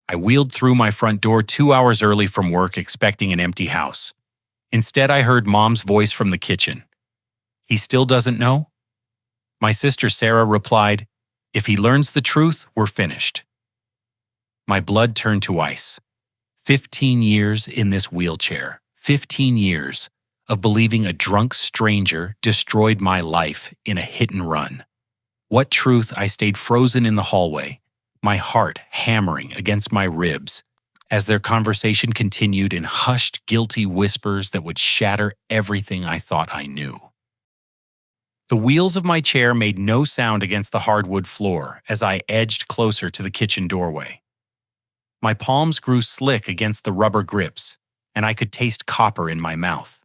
I wheeled through my front door 2 hours early from work expecting an empty house. Instead, I heard Mom's voice from the kitchen. "He still doesn't know?" My sister Sarah replied, "If he learns the truth, we're finished." My blood turned to ice. 15 years in this wheelchair, 15 years of believing a drunk stranger destroyed my life in a hit and run. What truth? I stayed frozen in the hallway, my heart hammering against my ribs as their conversation continued in hushed, guilty whispers that would shatter everything I thought I knew. The wheels of my chair made no sound against the hardwood floor as I edged closer to the kitchen doorway. My palms grew slick against the rubber grips, and I could taste copper in my mouth.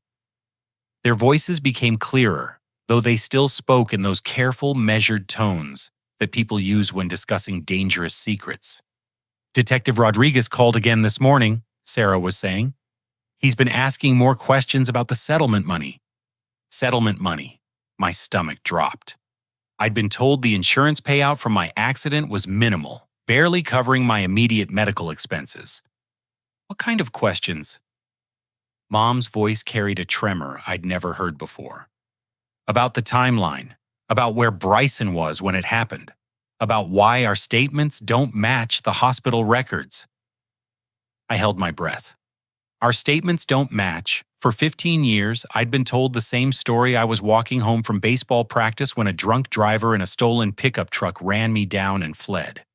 Their voices became clearer, though they still spoke in those careful, measured tones that people use when discussing dangerous secrets. "Detective Rodriguez called again this morning," Sarah was saying. "He's been asking more questions about the settlement money." Settlement money. My stomach dropped. I'd been told the insurance payout from my accident was minimal, barely covering my immediate medical expenses. What kind of questions? Mom's voice carried a tremor I'd never heard before. About the timeline, about where Bryson was when it happened, about why our statements don't match the hospital records. I held my breath. Our statements don't match. For 15 years, I'd been told the same story. I was walking home from baseball practice when a drunk driver in a stolen pickup truck ran me down and fled.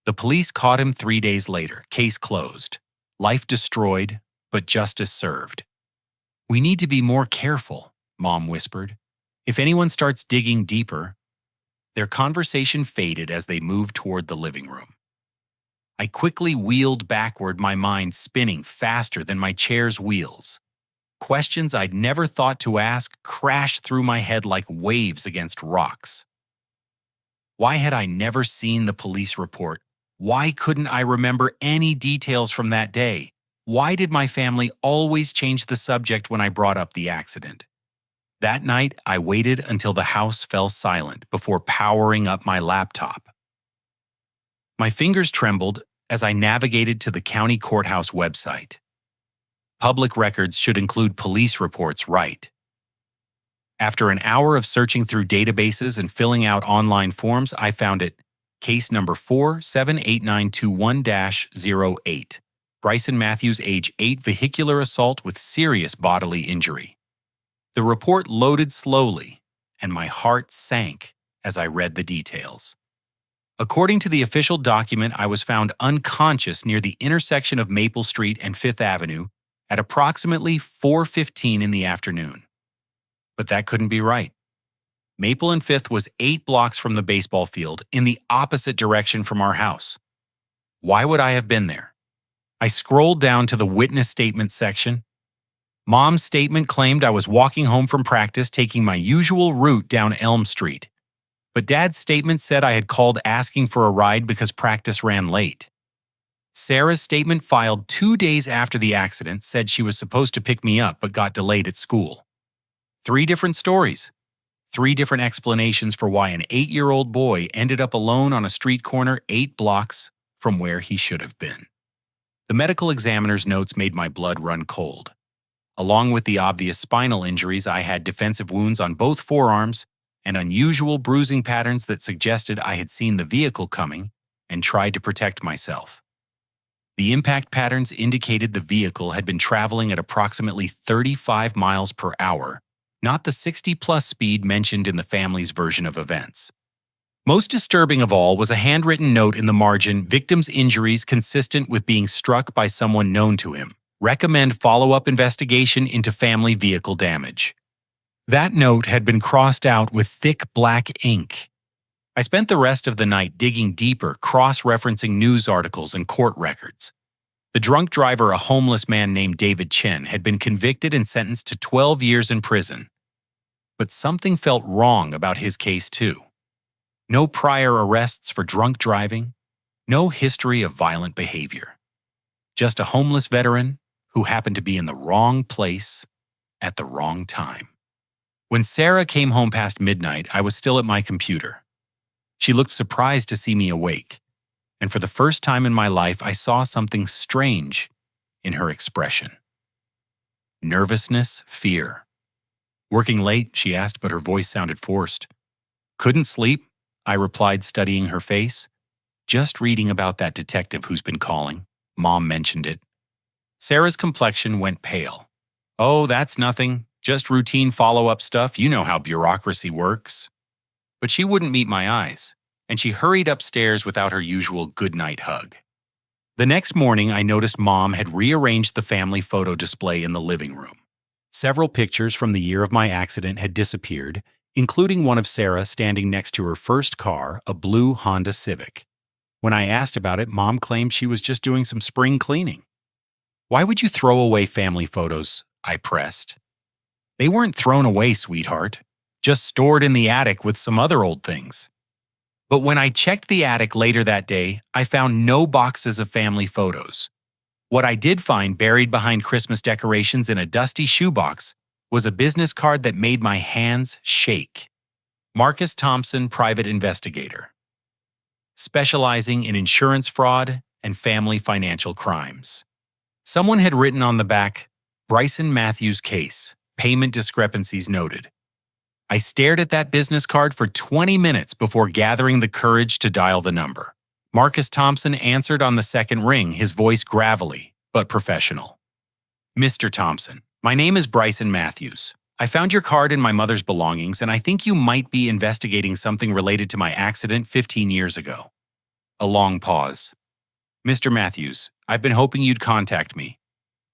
The police caught him 3 days later. Case closed. Life destroyed, but justice served. "We need to be more careful," Mom whispered. "If anyone starts digging deeper." Their conversation faded as they moved toward the living room. I quickly wheeled backward, my mind spinning faster than my chair's wheels. Questions I'd never thought to ask crashed through my head like waves against rocks. Why had I never seen the police report? Why couldn't I remember any details from that day? Why did my family always change the subject when I brought up the accident? That night, I waited until the house fell silent before powering up my laptop. My fingers trembled as I navigated to the county courthouse website. Public records should include police reports, right? After an hour of searching through databases and filling out online forms, I found it. Case number 478921-08. Bryson Matthews, age 8, vehicular assault with serious bodily injury. The report loaded slowly, and my heart sank as I read the details. According to the official document, I was found unconscious near the intersection of Maple Street and 5th Avenue at approximately 4:15 in the afternoon. But that couldn't be right. Maple and 5th was 8 blocks from the baseball field in the opposite direction from our house. Why would I have been there? I scrolled down to the witness statement section. Mom's statement claimed I was walking home from practice taking my usual route down Elm Street. But Dad's statement said I had called asking for a ride because practice ran late. Sarah's statement, filed 2 days after the accident, said she was supposed to pick me up but got delayed at school. 3 different stories. 3 different explanations for why an 8-year-old boy ended up alone on a street corner 8 blocks from where he should have been. The medical examiner's notes made my blood run cold. Along with the obvious spinal injuries, I had defensive wounds on both forearms and unusual bruising patterns that suggested I had seen the vehicle coming and tried to protect myself. The impact patterns indicated the vehicle had been traveling at approximately 35 miles per hour, not the 60-plus speed mentioned in the family's version of events. Most disturbing of all was a handwritten note in the margin: "Victim's injuries consistent with being struck by someone known to him. Recommend follow-up investigation into family vehicle damage." That note had been crossed out with thick black ink. I spent the rest of the night digging deeper, cross-referencing news articles and court records. The drunk driver, a homeless man named David Chen, had been convicted and sentenced to 12 years in prison. But something felt wrong about his case, too. No prior arrests for drunk driving, no history of violent behavior. Just a homeless veteran who happened to be in the wrong place at the wrong time. When Sarah came home past midnight, I was still at my computer. She looked surprised to see me awake. and for the first time in my life, I saw something strange in her expression. Nervousness, fear. "Working late?" she asked, but her voice sounded forced. "Couldn't sleep?" I replied, studying her face. "Just reading about that detective who's been calling. Mom mentioned it." Sarah's complexion went pale. "Oh, that's nothing. Just routine follow-up stuff. You know how bureaucracy works." But she wouldn't meet my eyes, and she hurried upstairs without her usual goodnight hug. The next morning, I noticed Mom had rearranged the family photo display in the living room. Several pictures from the year of my accident had disappeared, including one of Sarah standing next to her first car, a blue Honda Civic. When I asked about it, Mom claimed she was just doing some spring cleaning. "Why would you throw away family photos?" I pressed. "They weren't thrown away, sweetheart. Just stored in the attic with some other old things." But when I checked the attic later that day, I found no boxes of family photos. What I did find buried behind Christmas decorations in a dusty shoebox was a business card that made my hands shake. Marcus Thompson, private investigator, specializing in insurance fraud and family financial crimes. Someone had written on the back, "Bryson Matthews case, payment discrepancies noted." I stared at that business card for 20 minutes before gathering the courage to dial the number. Marcus Thompson answered on the second ring, his voice gravelly but professional. "Mr. Thompson, my name is Bryson Matthews. I found your card in my mother's belongings, and I think you might be investigating something related to my accident 15 years ago." A long pause. "Mr. Matthews, I've been hoping you'd contact me.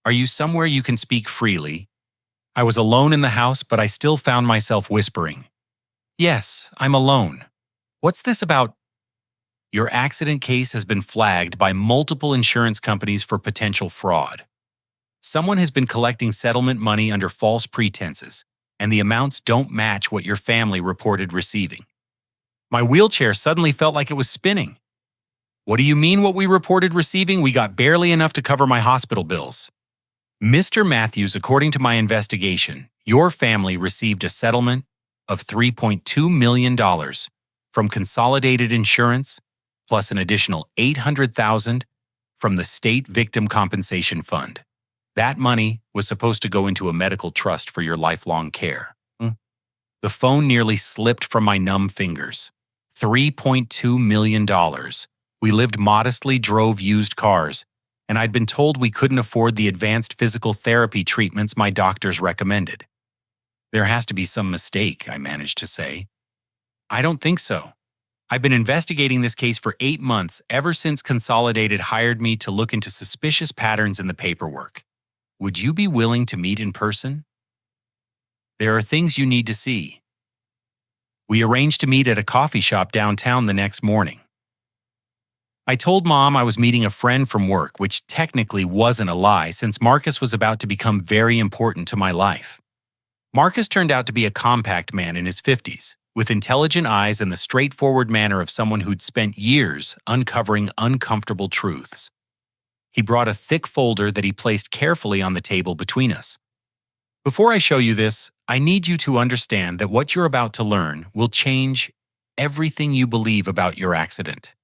Are you somewhere you can speak freely?" I was alone in the house, but I still found myself whispering, "Yes, I'm alone. What's this about?" "Your accident case has been flagged by multiple insurance companies for potential fraud. Someone has been collecting settlement money under false pretenses, and the amounts don't match what your family reported receiving." My wheelchair suddenly felt like it was spinning. "What do you mean what we reported receiving? We got barely enough to cover my hospital bills." "Mr. Matthews, according to my investigation, your family received a settlement of $3.2 million from Consolidated Insurance, plus an additional $800,000 from the State Victim Compensation Fund. That money was supposed to go into a medical trust for your lifelong care." The phone nearly slipped from my numb fingers. $3.2 million. We lived modestly, drove used cars, and I'd been told we couldn't afford the advanced physical therapy treatments my doctors recommended. "There has to be some mistake," I managed to say. "I don't think so. I've been investigating this case for 8 months, ever since Consolidated hired me to look into suspicious patterns in the paperwork. Would you be willing to meet in person? There are things you need to see." We arranged to meet at a coffee shop downtown the next morning. I told Mom I was meeting a friend from work, which technically wasn't a lie since Marcus was about to become very important to my life. Marcus turned out to be a compact man in his 50s, with intelligent eyes and the straightforward manner of someone who'd spent years uncovering uncomfortable truths. He brought a thick folder that he placed carefully on the table between us. "Before I show you this, I need you to understand that what you're about to learn will change everything you believe about your accident.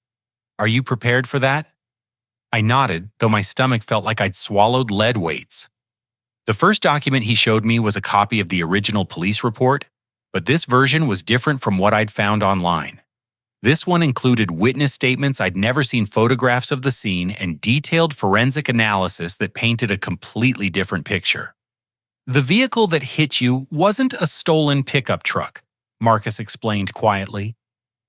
Are you prepared for that?" I nodded, though my stomach felt like I'd swallowed lead weights. The first document he showed me was a copy of the original police report, but this version was different from what I'd found online. This one included witness statements I'd never seen, photographs of the scene, and detailed forensic analysis that painted a completely different picture. "The vehicle that hit you wasn't a stolen pickup truck," Marcus explained quietly.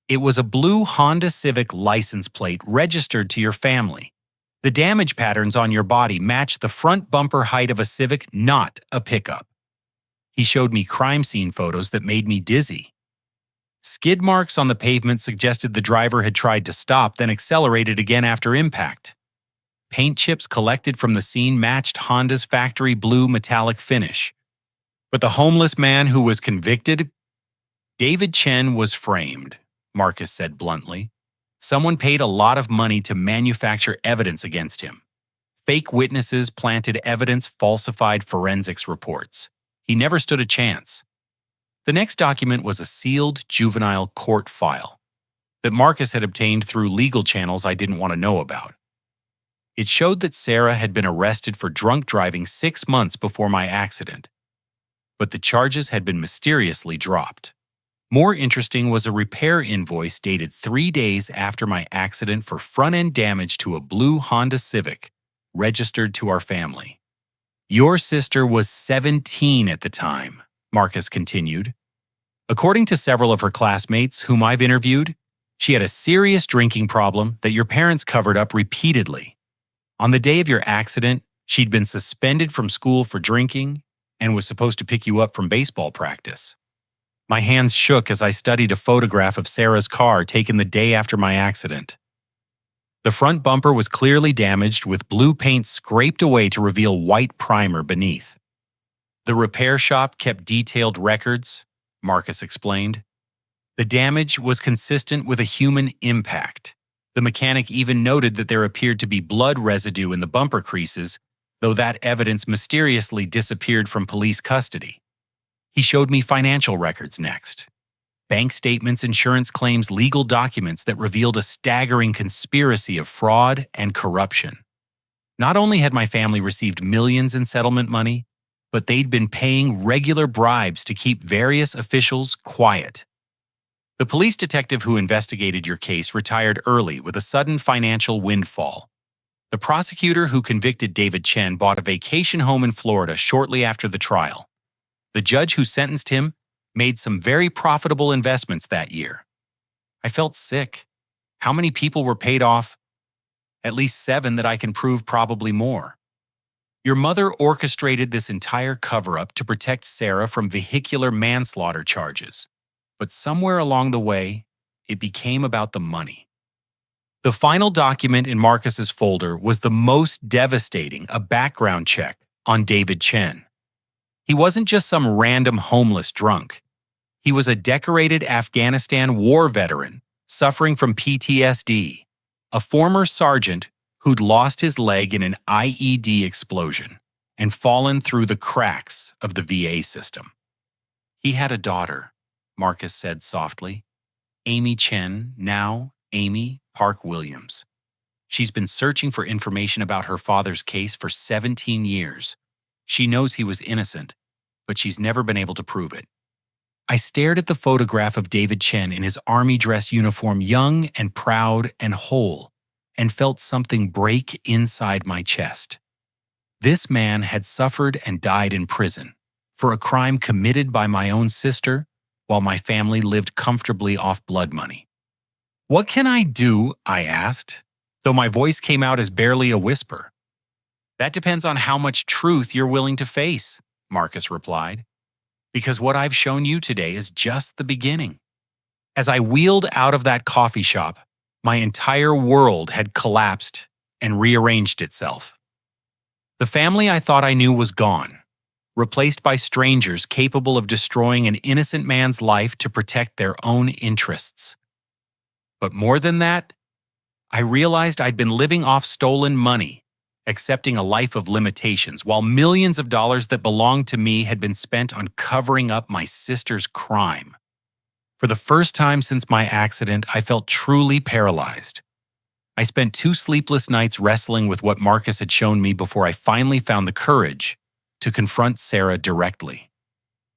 "It was a blue Honda Civic license plate registered to your family. The damage patterns on your body match the front bumper height of a Civic, not a pickup." He showed me crime scene photos that made me dizzy. Skid marks on the pavement suggested the driver had tried to stop, then accelerated again after impact. Paint chips collected from the scene matched Honda's factory blue metallic finish. But the homeless man who was convicted, David Chen, was framed, Marcus said bluntly. Someone paid a lot of money to manufacture evidence against him. Fake witnesses planted evidence, falsified forensics reports. He never stood a chance. The next document was a sealed juvenile court file. that Marcus had obtained through legal channels I didn't want to know about. It showed that Sarah had been arrested for drunk driving 6 months before my accident, but the charges had been mysteriously dropped. More interesting was a repair invoice dated 3 days after my accident for front-end damage to a blue Honda Civic, registered to our family. Your sister was 17 at the time, Marcus continued. According to several of her classmates whom I've interviewed, she had a serious drinking problem that your parents covered up repeatedly. On the day of your accident, she'd been suspended from school for drinking and was supposed to pick you up from baseball practice. My hands shook as I studied a photograph of Sarah's car taken the day after my accident. The front bumper was clearly damaged with blue paint scraped away to reveal white primer beneath. The repair shop kept detailed records, Marcus explained. The damage was consistent with a human impact. The mechanic even noted that there appeared to be blood residue in the bumper creases, though that evidence mysteriously disappeared from police custody. He showed me financial records next. Bank statements, insurance claims, legal documents that revealed a staggering conspiracy of fraud and corruption. Not only had my family received millions in settlement money, but they'd been paying regular bribes to keep various officials quiet. The police detective who investigated your case retired early with a sudden financial windfall. The prosecutor who convicted David Chen bought a vacation home in Florida shortly after the trial. The judge who sentenced him made some very profitable investments that year. I felt sick. How many people were paid off? At least 7 that I can prove, probably more. Your mother orchestrated this entire cover-up to protect Sarah from vehicular manslaughter charges. But somewhere along the way, it became about the money. The final document in Marcus's folder was the most devastating, a background check on David Chen. He wasn't just some random homeless drunk. He was a decorated Afghanistan war veteran suffering from PTSD, a former sergeant who'd lost his leg in an IED explosion and fallen through the cracks of the VA system. He had a daughter, Marcus said softly. Amy Chen, now Amy Park Williams. She's been searching for information about her father's case for 17 years. She knows he was innocent, but she's never been able to prove it. I stared at the photograph of David Chen in his army dress uniform, young and proud and whole, and felt something break inside my chest. This man had suffered and died in prison for a crime committed by my own sister, while my family lived comfortably off blood money. What can I do? I asked, though my voice came out as barely a whisper. That depends on how much truth you're willing to face, Marcus replied, because what I've shown you today is just the beginning. As I wheeled out of that coffee shop, my entire world had collapsed and rearranged itself. The family I thought I knew was gone, replaced by strangers capable of destroying an innocent man's life to protect their own interests. But more than that, I realized I'd been living off stolen money, accepting a life of limitations, while millions of dollars that belonged to me had been spent on covering up my sister's crime. For the first time since my accident, I felt truly paralyzed. I spent 2 sleepless nights wrestling with what Marcus had shown me before I finally found the courage to confront Sarah directly.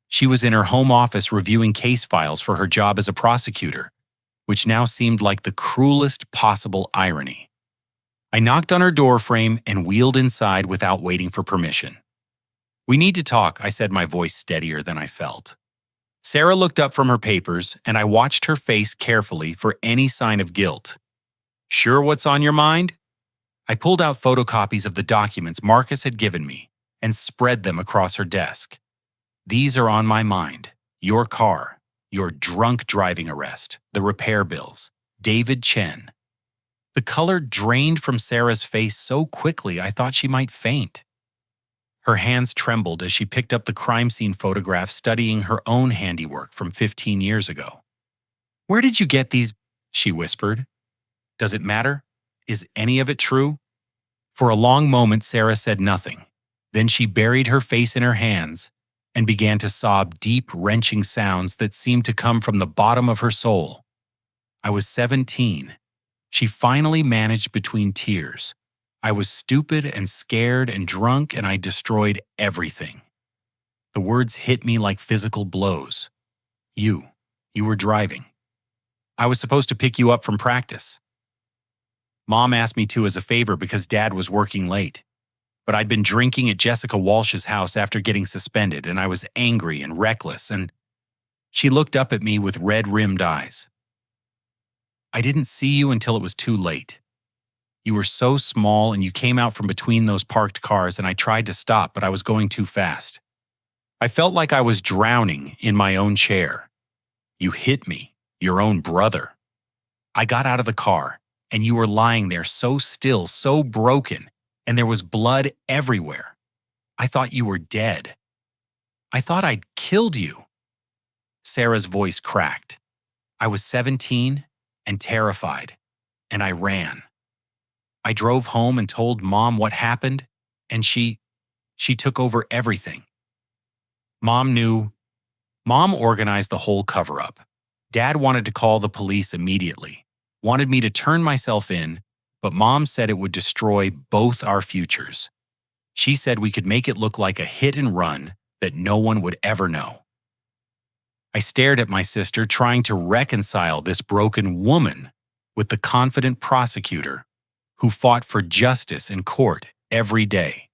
She was in her home office reviewing case files for her job as a prosecutor, which now seemed like the cruelest possible irony. I knocked on her door frame and wheeled inside without waiting for permission. "We need to talk," I said, my voice steadier than I felt. Sarah looked up from her papers, and I watched her face carefully for any sign of guilt. "Sure what's on your mind?" I pulled out photocopies of the documents Marcus had given me and spread them across her desk. "These are on my mind. Your car, your drunk driving arrest, the repair bills, David Chen." The color drained from Sarah's face so quickly I thought she might faint. Her hands trembled as she picked up the crime scene photograph, studying her own handiwork from 15 years ago. "Where did you get these?" she whispered. "Does it matter? Is any of it true?" For a long moment, Sarah said nothing. Then she buried her face in her hands and began to sob deep, wrenching sounds that seemed to come from the bottom of her soul. I was 17. She finally managed between tears. I was stupid and scared and drunk, and I destroyed everything. The words hit me like physical blows. You were driving. I was supposed to pick you up from practice. Mom asked me to as a favor because Dad was working late. But I'd been drinking at Jessica Walsh's house after getting suspended, and I was angry and reckless, and she looked up at me with red-rimmed eyes. I didn't see you until it was too late. You were so small, and you came out from between those parked cars, and I tried to stop, but I was going too fast. I felt like I was drowning in my own chair. You hit me, your own brother. I got out of the car, and you were lying there so still, so broken, and there was blood everywhere. I thought you were dead. I thought I'd killed you. Sarah's voice cracked. I was 17 and terrified, and I ran. I drove home and told Mom what happened, and she took over everything. Mom knew. Mom organized the whole cover-up. Dad wanted to call the police immediately, wanted me to turn myself in, but Mom said it would destroy both our futures. She said we could make it look like a hit and run that no one would ever know. I stared at my sister, trying to reconcile this broken woman with the confident prosecutor who fought for justice in court every day.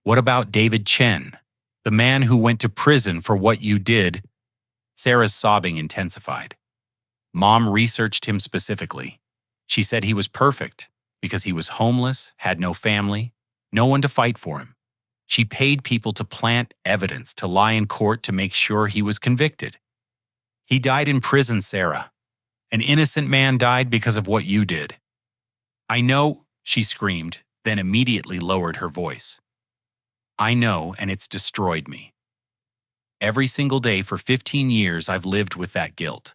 What about David Chen, the man who went to prison for what you did? Sarah's sobbing intensified. Mom researched him specifically. She said he was perfect because he was homeless, had no family, no one to fight for him. She paid people to plant evidence, to lie in court to make sure he was convicted. He died in prison, Sarah. An innocent man died because of what you did. I know, she screamed, then immediately lowered her voice. I know, and it's destroyed me. Every single day for 15 years, I've lived with that guilt.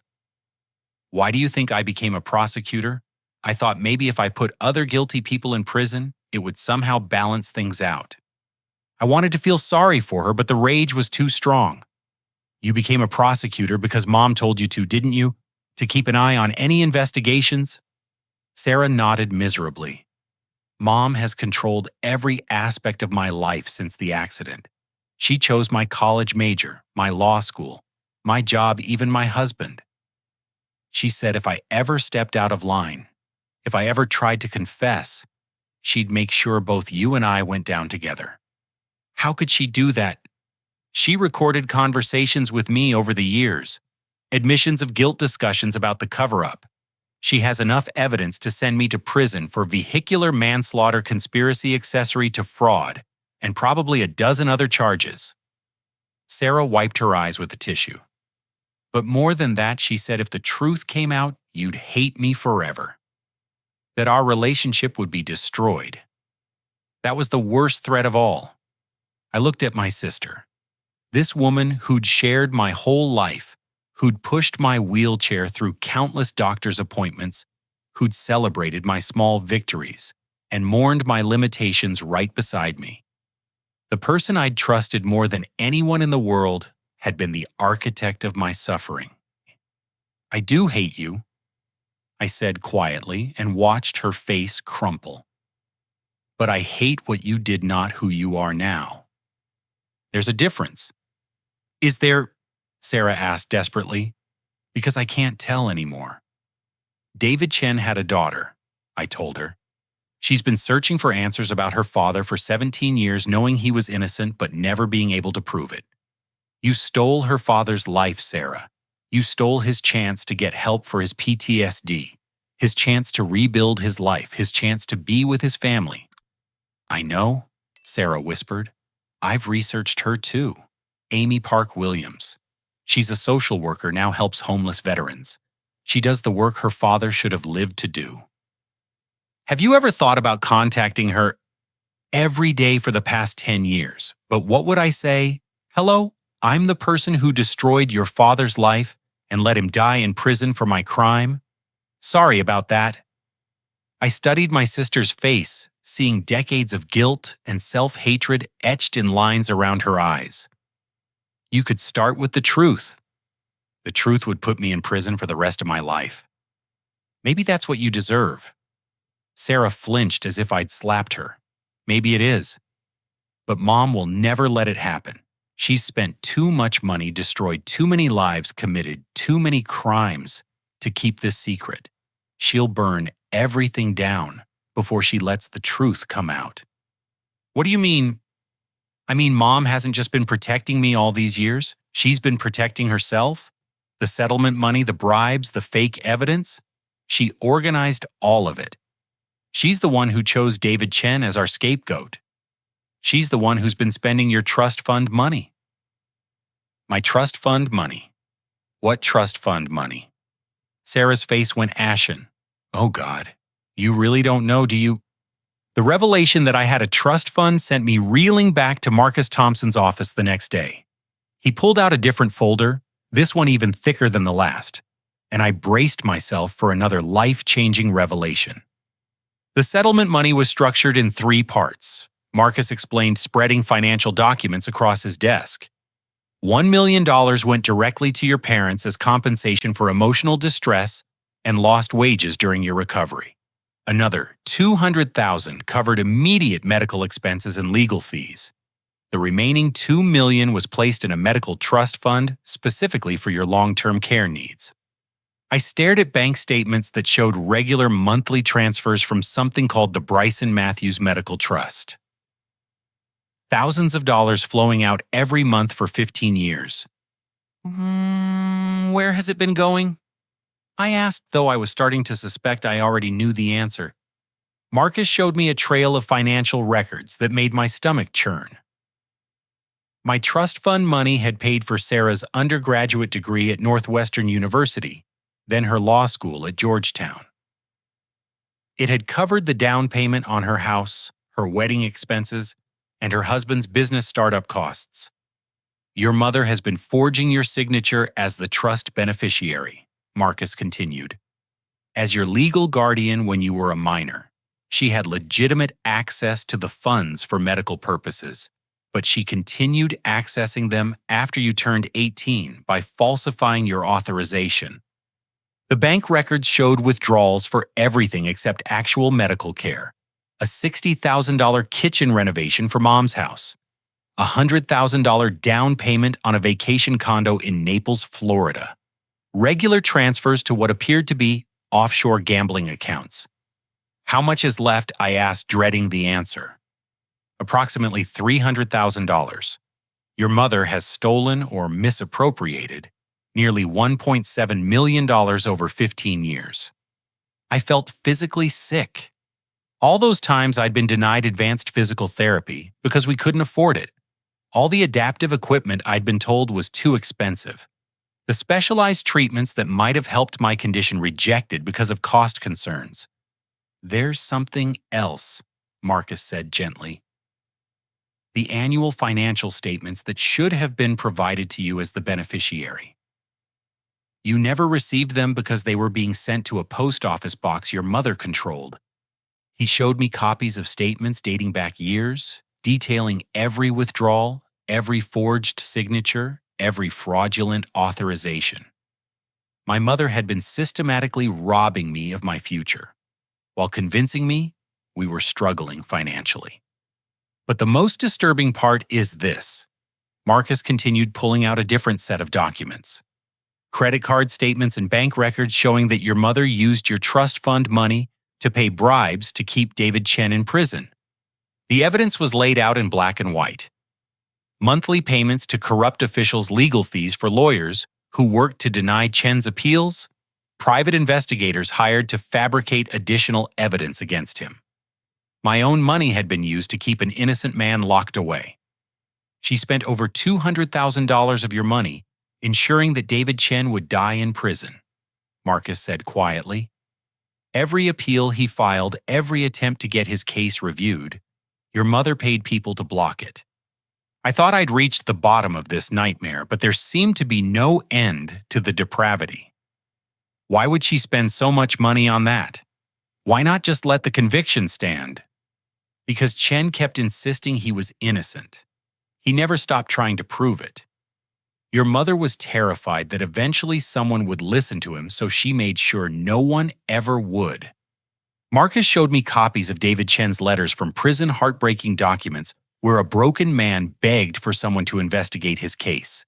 Why do you think I became a prosecutor? I thought maybe if I put other guilty people in prison, it would somehow balance things out. I wanted to feel sorry for her, but the rage was too strong. You became a prosecutor because Mom told you to, didn't you? To keep an eye on any investigations? Sarah nodded miserably. Mom has controlled every aspect of my life since the accident. She chose my college major, my law school, my job, even my husband. She said if I ever stepped out of line, if I ever tried to confess, she'd make sure both you and I went down together. How could she do that? She recorded conversations with me over the years, admissions of guilt discussions about the cover-up. She has enough evidence to send me to prison for vehicular manslaughter, conspiracy, accessory to fraud, and probably a dozen other charges. Sarah wiped her eyes with a tissue. But more than that, she said if the truth came out, you'd hate me forever. That our relationship would be destroyed. That was the worst threat of all. I looked at my sister. This woman who'd shared my whole life, who'd pushed my wheelchair through countless doctor's appointments, who'd celebrated my small victories, and mourned my limitations right beside me. The person I'd trusted more than anyone in the world had been the architect of my suffering. I do hate you, I said quietly and watched her face crumple. But I hate what you did, not who you are now. There's a difference. Is there? Sarah asked desperately. Because I can't tell anymore. David Chen had a daughter, I told her. She's been searching for answers about her father for 17 years, knowing he was innocent but never being able to prove it. You stole her father's life, Sarah. You stole his chance to get help for his PTSD, his chance to rebuild his life, his chance to be with his family. I know, Sarah whispered. I've researched her too. Amy Park Williams. She's a social worker, now helps homeless veterans. She does the work her father should have lived to do. Have you ever thought about contacting her? Every day for the past 10 years. But what would I say? Hello, I'm the person who destroyed your father's life and let him die in prison for my crime. Sorry about that. I studied my sister's face, seeing decades of guilt and self-hatred etched in lines around her eyes. You could start with the truth. The truth would put me in prison for the rest of my life. Maybe that's what you deserve. Sarah flinched as if I'd slapped her. Maybe it is. But Mom will never let it happen. She's spent too much money, destroyed too many lives, committed too many crimes to keep this secret. She'll burn everything down before she lets the truth come out. What do you mean? I mean, Mom hasn't just been protecting me all these years. She's been protecting herself. The settlement money, the bribes, the fake evidence. She organized all of it. She's the one who chose David Chen as our scapegoat. She's the one who's been spending your trust fund money. My trust fund money. What trust fund money? Sarah's face went ashen. Oh God, you really don't know, do you? The revelation that I had a trust fund sent me reeling back to Marcus Thompson's office the next day. He pulled out a different folder, this one even thicker than the last, and I braced myself for another life-changing revelation. The settlement money was structured in 3 parts. Marcus explained, spreading financial documents across his desk. $1 million went directly to your parents as compensation for emotional distress and lost wages during your recovery. Another $200,000 covered immediate medical expenses and legal fees. The remaining $2 million was placed in a medical trust fund specifically for your long-term care needs. I stared at bank statements that showed regular monthly transfers from something called the Bryson Matthews Medical Trust. Thousands of dollars flowing out every month for 15 years. Where has it been going? I asked, though I was starting to suspect I already knew the answer. Marcus showed me a trail of financial records that made my stomach churn. My trust fund money had paid for Sarah's undergraduate degree at Northwestern University, then her law school at Georgetown. It had covered the down payment on her house, her wedding expenses, and her husband's business startup costs. Your mother has been forging your signature as the trust beneficiary, Marcus continued. As your legal guardian when you were a minor, she had legitimate access to the funds for medical purposes, but she continued accessing them after you turned 18 by falsifying your authorization. The bank records showed withdrawals for everything except actual medical care, a $60,000 kitchen renovation for Mom's house, a $100,000 down payment on a vacation condo in Naples, Florida, regular transfers to what appeared to be offshore gambling accounts. How much is left? I asked, dreading the answer. Approximately $300,000. Your mother has stolen or misappropriated nearly $1.7 million over 15 years. I felt physically sick. All those times I'd been denied advanced physical therapy because we couldn't afford it. All the adaptive equipment I'd been told was too expensive. The specialized treatments that might have helped my condition rejected because of cost concerns. There's something else, Marcus said gently. The annual financial statements that should have been provided to you as the beneficiary. You never received them because they were being sent to a post office box your mother controlled. He showed me copies of statements dating back years, detailing every withdrawal, every forged signature, every fraudulent authorization. My mother had been systematically robbing me of my future, while convincing me we were struggling financially. But the most disturbing part is this. Marcus continued pulling out a different set of documents. Credit card statements and bank records showing that your mother used your trust fund money to pay bribes to keep David Chen in prison. The evidence was laid out in black and white. Monthly payments to corrupt officials' legal fees for lawyers who worked to deny Chen's appeals, private investigators hired to fabricate additional evidence against him. My own money had been used to keep an innocent man locked away. She spent over $200,000 of your money ensuring that David Chen would die in prison, Marcus said quietly. Every appeal he filed, every attempt to get his case reviewed, your mother paid people to block it. I thought I'd reached the bottom of this nightmare, but there seemed to be no end to the depravity. Why would she spend so much money on that? Why not just let the conviction stand? Because Chen kept insisting he was innocent. He never stopped trying to prove it. Your mother was terrified that eventually someone would listen to him, so she made sure no one ever would. Marcus showed me copies of David Chen's letters from prison heartbreaking documents where a broken man begged for someone to investigate his case.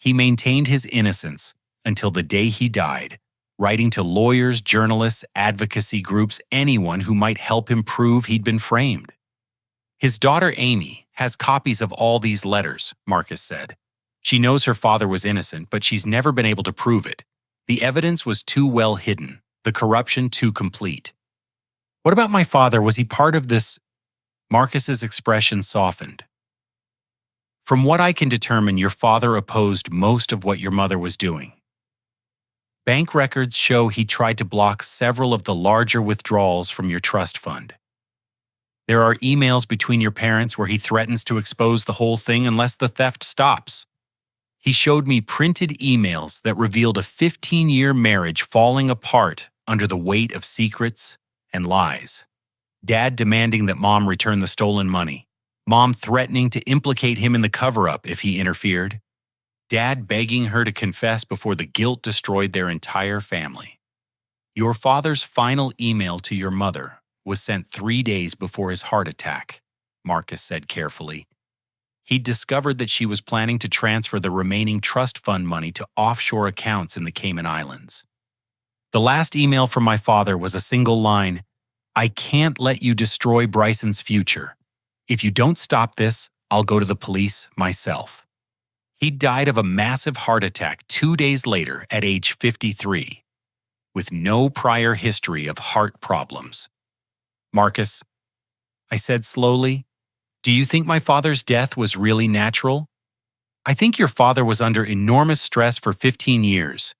He maintained his innocence until the day he died, writing to lawyers, journalists, advocacy groups, anyone who might help him prove he'd been framed. His daughter Amy has copies of all these letters, Marcus said. She knows her father was innocent, but she's never been able to prove it. The evidence was too well hidden, the corruption too complete. What about my father? Was he part of this? Marcus's expression softened. From what I can determine, your father opposed most of what your mother was doing. Bank records show he tried to block several of the larger withdrawals from your trust fund. There are emails between your parents where he threatens to expose the whole thing unless the theft stops. He showed me printed emails that revealed a 15-year marriage falling apart under the weight of secrets and lies. Dad demanding that Mom return the stolen money. Mom threatening to implicate him in the cover-up if he interfered. Dad begging her to confess before the guilt destroyed their entire family. Your father's final email to your mother was sent 3 days before his heart attack, Marcus said carefully. He'd discovered that she was planning to transfer the remaining trust fund money to offshore accounts in the Cayman Islands. The last email from my father was a single line, "I can't let you destroy Bryson's future. If you don't stop this, I'll go to the police myself." He died of a massive heart attack 2 days later at age 53, with no prior history of heart problems. Marcus, I said slowly, do you think my father's death was really natural? I think your father was under enormous stress for 15 years,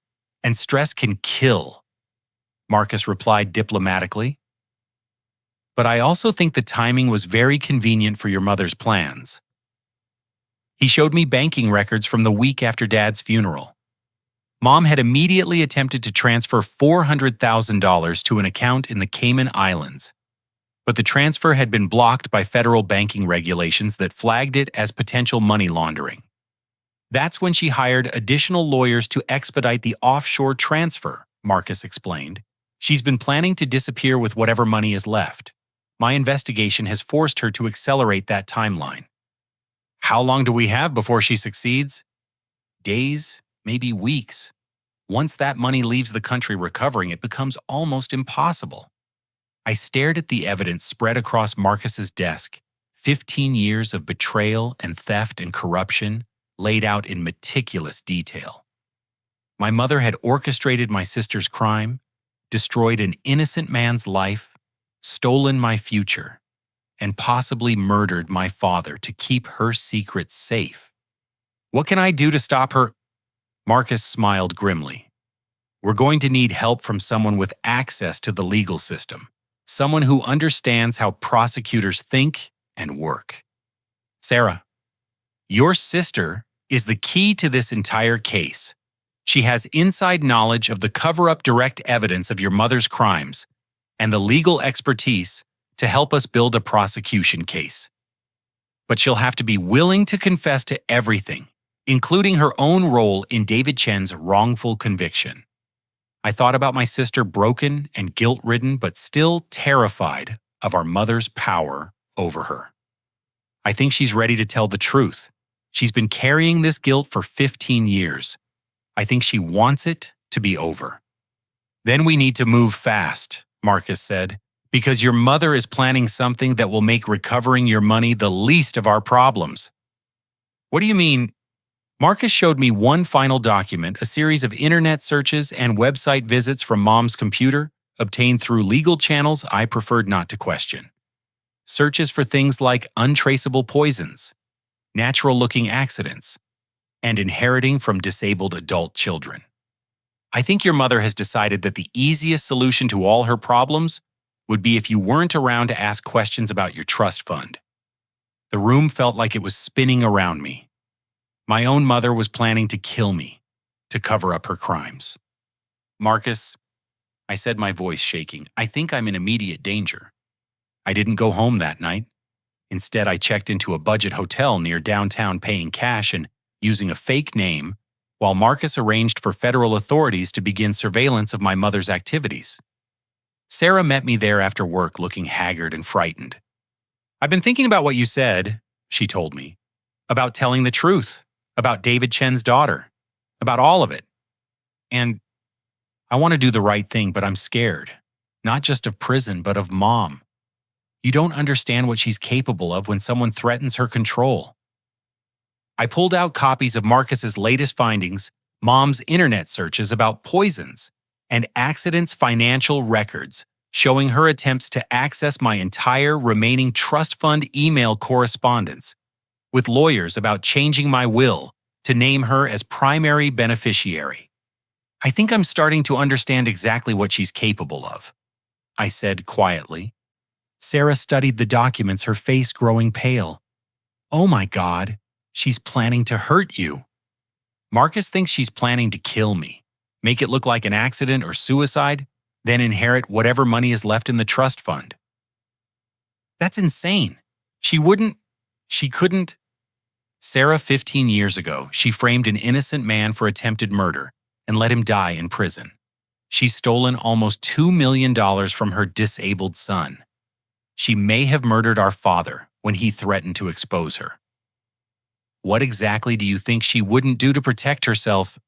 and stress can kill, Marcus replied diplomatically. But I also think the timing was very convenient for your mother's plans. He showed me banking records from the week after Dad's funeral. Mom had immediately attempted to transfer $400,000 to an account in the Cayman Islands, but the transfer had been blocked by federal banking regulations that flagged it as potential money laundering. That's when she hired additional lawyers to expedite the offshore transfer, Marcus explained. She's been planning to disappear with whatever money is left. My investigation has forced her to accelerate that timeline. How long do we have before she succeeds? Days, maybe weeks. Once that money leaves the country, recovering it becomes almost impossible. I stared at the evidence spread across Marcus's desk, 15 years of betrayal and theft and corruption laid out in meticulous detail. My mother had orchestrated my sister's crime, destroyed an innocent man's life, stolen my future, and possibly murdered my father to keep her secrets safe. What can I do to stop her? Marcus smiled grimly. We're going to need help from someone with access to the legal system, someone who understands how prosecutors think and work. Sarah, your sister is the key to this entire case. She has inside knowledge of the cover-up direct evidence of your mother's crimes and the legal expertise to help us build a prosecution case. But she'll have to be willing to confess to everything, including her own role in David Chen's wrongful conviction. I thought about my sister, broken and guilt-ridden, but still terrified of our mother's power over her. I think she's ready to tell the truth. She's been carrying this guilt for 15 years. I think she wants it to be over. Then we need to move fast, Marcus said, because your mother is planning something that will make recovering your money the least of our problems. What do you mean? Marcus showed me one final document, a series of internet searches and website visits from Mom's computer, obtained through legal channels I preferred not to question. Searches for things like untraceable poisons, natural-looking accidents, and inheriting from disabled adult children. I think your mother has decided that the easiest solution to all her problems would be if you weren't around to ask questions about your trust fund. The room felt like it was spinning around me. My own mother was planning to kill me, to cover up her crimes. Marcus, I said, my voice shaking, I think I'm in immediate danger. I didn't go home that night. Instead, I checked into a budget hotel near downtown paying cash, and using a fake name, while Marcus arranged for federal authorities to begin surveillance of my mother's activities. Sarah met me there after work looking haggard and frightened. "I've been thinking about what you said," she told me, "about telling the truth, about David Chen's daughter, about all of it. And I want to do the right thing, but I'm scared, not just of prison, but of Mom. You don't understand what she's capable of when someone threatens her control." I pulled out copies of Marcus's latest findings, Mom's internet searches about poisons, and accidents' financial records, showing her attempts to access my entire remaining trust fund email correspondence with lawyers about changing my will to name her as primary beneficiary. "I think I'm starting to understand exactly what she's capable of," I said quietly. Sarah studied the documents, her face growing pale. "Oh my God, she's planning to hurt you. Marcus thinks she's planning to kill me, make it look like an accident or suicide, then inherit whatever money is left in the trust fund. That's insane. She couldn't. Sarah, 15 years ago, she framed an innocent man for attempted murder and let him die in prison. She's stolen almost $2 million from her disabled son. She may have murdered our father when he threatened to expose her. What exactly do you think she wouldn't do to protect herself?"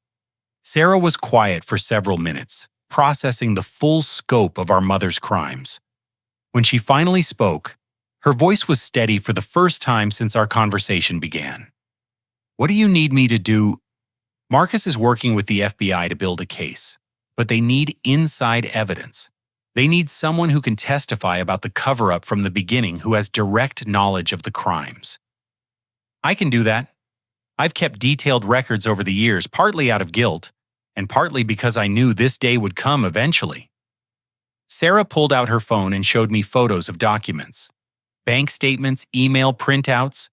Sarah was quiet for several minutes, processing the full scope of our mother's crimes. When she finally spoke, her voice was steady for the first time since our conversation began. "What do you need me to do?" "Marcus is working with the FBI to build a case, but they need inside evidence. They need someone who can testify about the cover-up from the beginning, who has direct knowledge of the crimes." "I can do that. I've kept detailed records over the years, partly out of guilt, and partly because I knew this day would come eventually." Sarah pulled out her phone and showed me photos of documents, bank statements, email printouts,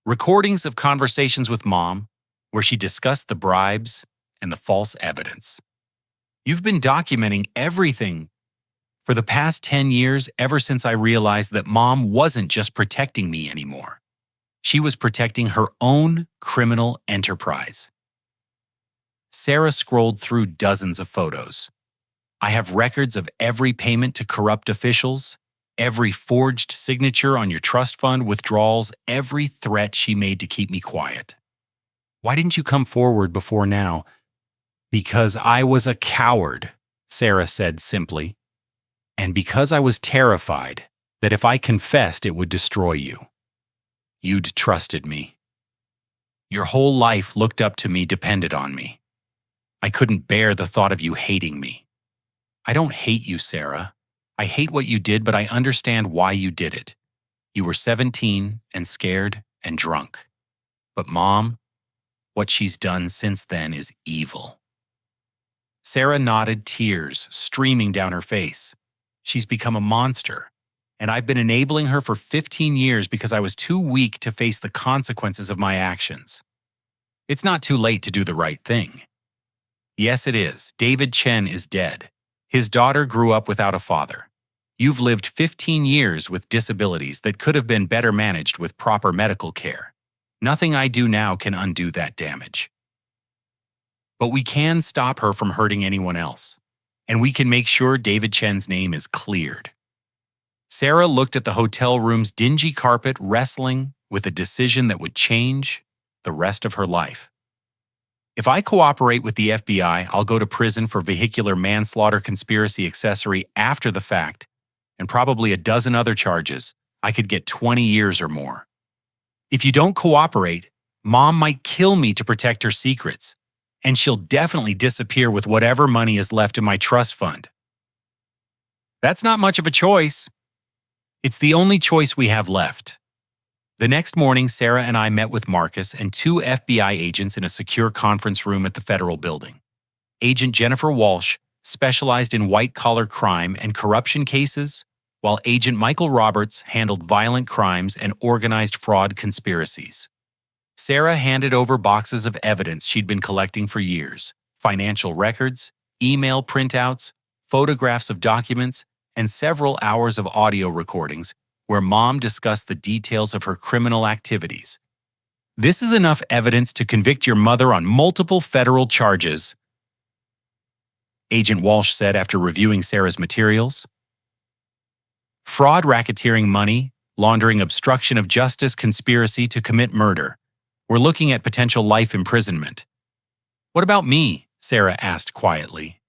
recordings of conversations with Mom, where she discussed the bribes and the false evidence. "You've been documenting everything for the past 10 years, ever since I realized that Mom wasn't just protecting me anymore. She was protecting her own criminal enterprise." Sarah scrolled through dozens of photos. "I have records of every payment to corrupt officials, every forged signature on your trust fund withdrawals, every threat she made to keep me quiet." "Why didn't you come forward before now?" "Because I was a coward," Sarah said simply. "And because I was terrified that if I confessed it would destroy you. You'd trusted me. Your whole life looked up to me, depended on me. I couldn't bear the thought of you hating me. I don't hate you, Sarah. I hate what you did, but I understand why you did it. You were 17 and scared and drunk. But Mom, what she's done since then is evil." Sarah nodded, tears streaming down her face. "She's become a monster, and I've been enabling her for 15 years because I was too weak to face the consequences of my actions. It's not too late to do the right thing. Yes, it is. David Chen is dead. His daughter grew up without a father. You've lived 15 years with disabilities that could have been better managed with proper medical care. Nothing I do now can undo that damage. But we can stop her from hurting anyone else, and we can make sure David Chen's name is cleared." Sarah looked at the hotel room's dingy carpet, wrestling with a decision that would change the rest of her life. "If I cooperate with the FBI, I'll go to prison for vehicular manslaughter, conspiracy, accessory after the fact, and probably a dozen other charges. I could get 20 years or more. If you don't cooperate, Mom might kill me to protect her secrets, and she'll definitely disappear with whatever money is left in my trust fund." "That's not much of a choice." "It's the only choice we have left." The next morning, Sarah and I met with Marcus and 2 FBI agents in a secure conference room at the federal building. Agent Jennifer Walsh specialized in white-collar crime and corruption cases, while Agent Michael Roberts handled violent crimes and organized fraud conspiracies. Sarah handed over boxes of evidence she'd been collecting for years: financial records, email printouts, photographs of documents, and several hours of audio recordings where Mom discussed the details of her criminal activities. This is enough evidence to convict your mother on multiple federal charges, Agent Walsh said after reviewing Sarah's materials. Fraud, racketeering money, laundering, obstruction of justice, conspiracy to commit murder. We're looking at potential life imprisonment. What about me? Sarah asked quietly.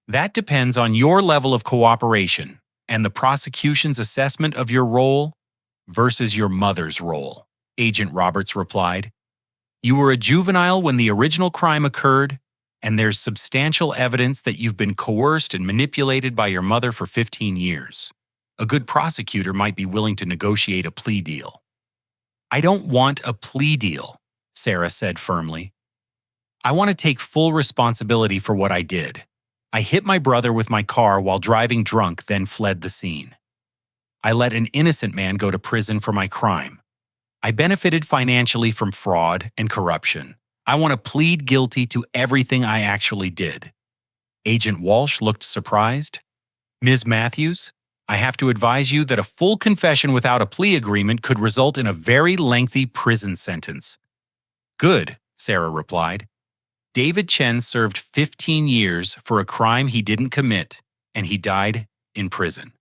That depends on your level of cooperation and the prosecution's assessment of your role versus your mother's role, Agent Roberts replied. You were a juvenile when the original crime occurred, and there's substantial evidence that you've been coerced and manipulated by your mother for 15 years. A good prosecutor might be willing to negotiate a plea deal. I don't want a plea deal, Sarah said firmly. I want to take full responsibility for what I did. I hit my brother with my car while driving drunk, then fled the scene. I let an innocent man go to prison for my crime. I benefited financially from fraud and corruption. I want to plead guilty to everything I actually did. Agent Walsh looked surprised. Ms. Matthews, I have to advise you that a full confession without a plea agreement could result in a very lengthy prison sentence. Good, Sarah replied. David Chen served 15 years for a crime he didn't commit, and he died in prison.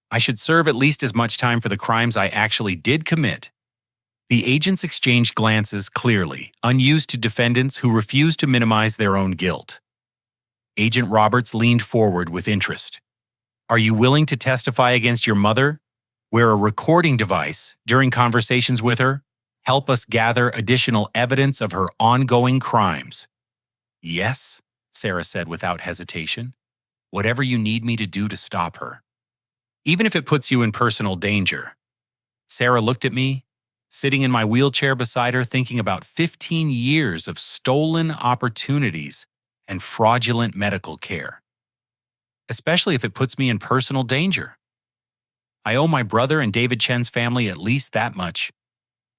I should serve at least as much time for the crimes I actually did commit. The agents exchanged glances clearly, unused to defendants who refused to minimize their own guilt. Agent Roberts leaned forward with interest. Are you willing to testify against your mother? Wear a recording device during conversations with her. Help us gather additional evidence of her ongoing crimes. Yes, Sarah said without hesitation. Whatever you need me to do to stop her. Even if it puts you in personal danger. Sarah looked at me, sitting in my wheelchair beside her, thinking about 15 years of stolen opportunities and fraudulent medical care. Especially if it puts me in personal danger. I owe my brother and David Chen's family at least that much.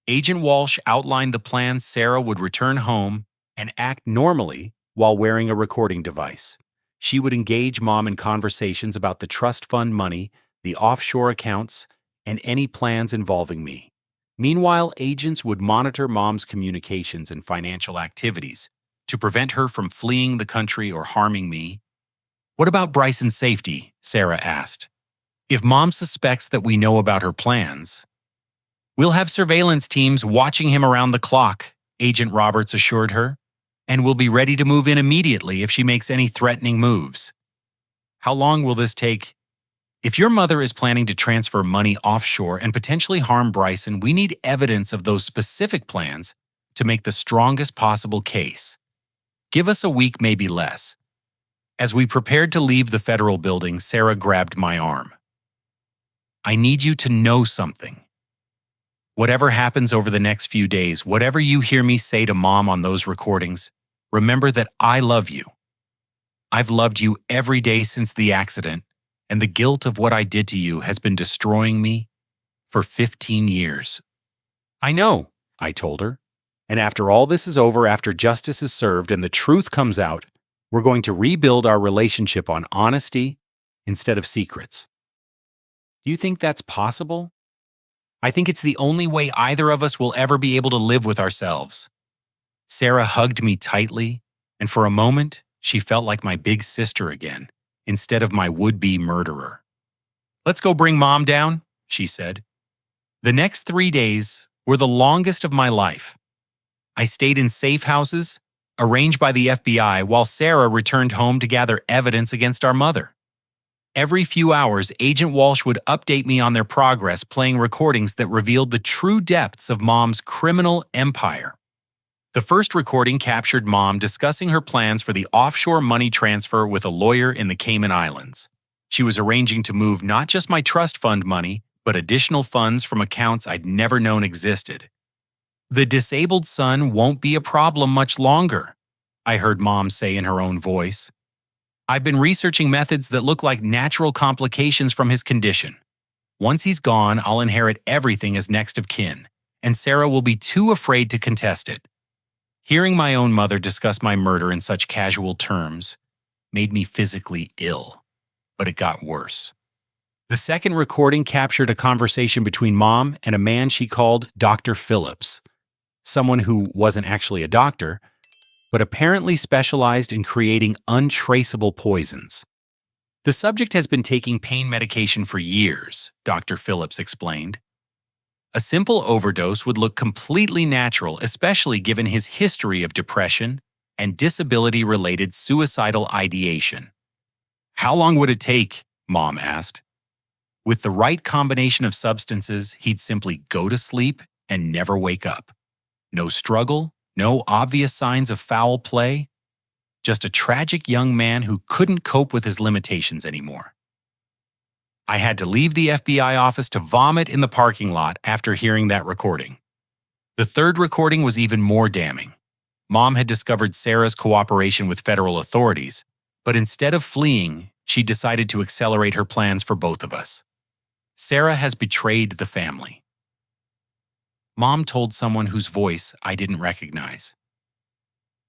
Agent Walsh outlined the plan. Sarah would return home and act normally while wearing a recording device. She would engage Mom in conversations about the trust fund money, the offshore accounts, and any plans involving me. Meanwhile, agents would monitor Mom's communications and financial activities to prevent her from fleeing the country or harming me. What about Bryson's safety? Sarah asked. If Mom suspects that we know about her plans, we'll have surveillance teams watching him around the clock, Agent Roberts assured her, and we'll be ready to move in immediately if she makes any threatening moves. How long will this take? If your mother is planning to transfer money offshore and potentially harm Bryson, we need evidence of those specific plans to make the strongest possible case. Give us a week, maybe less. As we prepared to leave the federal building, Sarah grabbed my arm. I need you to know something. Whatever happens over the next few days, whatever you hear me say to Mom on those recordings, remember that I love you. I've loved you every day since the accident, and the guilt of what I did to you has been destroying me for 15 years. I know, I told her, and after all this is over, after justice is served and the truth comes out, we're going to rebuild our relationship on honesty instead of secrets. Do you think that's possible? I think it's the only way either of us will ever be able to live with ourselves. Sarah hugged me tightly, and for a moment, she felt like my big sister again, instead of my would-be murderer. Let's go bring Mom down, she said. The next 3 days were the longest of my life. I stayed in safe houses, arranged by the FBI, while Sarah returned home to gather evidence against our mother. Every few hours, Agent Walsh would update me on their progress, playing recordings that revealed the true depths of Mom's criminal empire. The first recording captured Mom discussing her plans for the offshore money transfer with a lawyer in the Cayman Islands. She was arranging to move not just my trust fund money, but additional funds from accounts I'd never known existed. The disabled son won't be a problem much longer, I heard Mom say in her own voice. I've been researching methods that look like natural complications from his condition. Once he's gone, I'll inherit everything as next of kin, and Sarah will be too afraid to contest it. Hearing my own mother discuss my murder in such casual terms made me physically ill, but it got worse. The second recording captured a conversation between Mom and a man she called Dr. Phillips. someone who wasn't actually a doctor, but apparently specialized in creating untraceable poisons. The subject has been taking pain medication for years, Dr. Phillips explained. A simple overdose would look completely natural, especially given his history of depression and disability-related suicidal ideation. How long would it take? Mom asked. With the right combination of substances, he'd simply go to sleep and never wake up. No struggle, no obvious signs of foul play, just a tragic young man who couldn't cope with his limitations anymore. I had to leave the FBI office to vomit in the parking lot after hearing that recording. The third recording was even more damning. Mom had discovered Sarah's cooperation with federal authorities, but instead of fleeing, she decided to accelerate her plans for both of us. Sarah has betrayed the family. Mom told someone whose voice I didn't recognize.